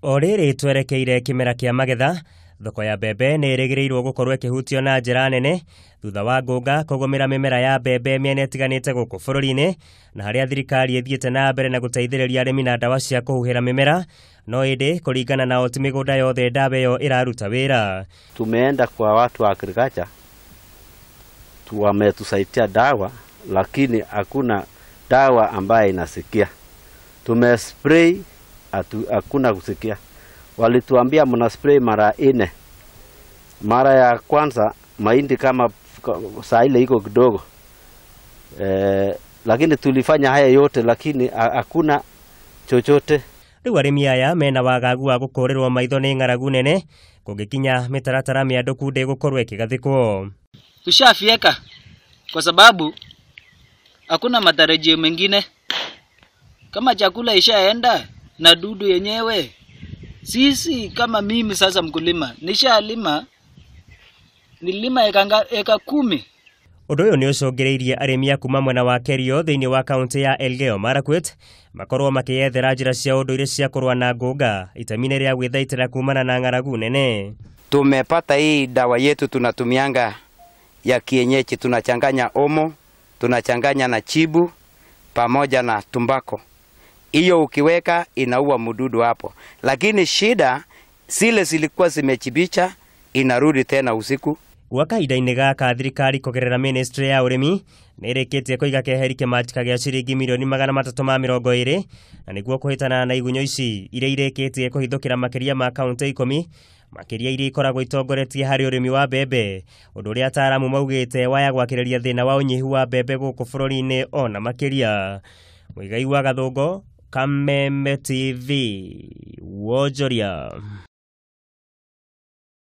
Oriri twerekeire kimera kia magetha, thoko ya mbembe nĩ ĩrĩgĩrĩirwo gũkorwo ĩkĩhutio na njĩra nene thutha wa ngũnga kũgũmĩra mĩmera ya mbembe mĩena ĩtiganĩte gũkũ bũrũri-inĩ, na harĩa thirikari ĩthiĩte na mbere na gũteithĩrĩria arĩmi na ndawa cia kũhuhĩra mĩmera, no ĩndĩ kũringana na ti mĩgũnda yothe ndawa ĩyo ĩraruta wĩra. Tumeenda kwa watu wa agriculture, wametusaidia dawa, lakini hakuna dawa ambaye inasikia. Tumespray, hakuna kusikia. Walituambia mna spray mara 4. Mara ya kwanza mahindi kama saa ile iko kidogo. Lakini tulifanya haya yote, lakini hakuna chochote. Rĩu arĩmi aya mena wagagu wa gũkũrĩrwo maitho nĩ ng'aragu nene kũngĩkinya mĩtaratara mĩandũku ndĩgũkorwo ĩkĩgathĩkwo. Tushafieka kwa sababu hakuna matarajio mengine. Kama chakula ishaenda na dudu yenyewe, sisi kama mimi sasa mkulima nishalima, nilima eka 10. Ũndũ ũyũ nĩ ũcũngĩrĩirie arĩmi a kuma mwena wa Kerio thĩinĩ wa kaunti ya Elgeyo Marakwet makorwo makĩyethera njĩra cia ũndũire cia kũrũa na ngũnga itemi-inĩ rĩa gwĩthaitĩra kumana na ng'aragu nene. Tumepata hii dawa yetu tunatumianga ya kienyeji, tunachanganya omo, tunachanganya na chibu pamoja na tumbako. Hiyo ukiweka inaua mdudu hapo. Lakini shida zile zilikuwa zimechibicha inarudi tena usiku. Gwa kahinda-inĩ gaka thirikari kũgerera ministry ya ũrĩmi nĩ ĩrĩkĩtie kũiga keheri kĩmanjĩka gĩa ciringi mirioni 320 na nĩguo kũhĩtana na igunyũ ici iria irĩkĩtie kũhithũkĩra makĩria ma kaunti 10 makĩria iria ikoragwo itongoretie harĩ ũrĩmi wa mbembe, ũndũ ũrĩa ataaramu maugĩte waya gwakĩrĩria thĩna wa ũnyihu wa mbembe gũkũ bũrũri-inĩ ona makĩria. Mũigai wa Gathũngo, Kameme TV, Wonjoria.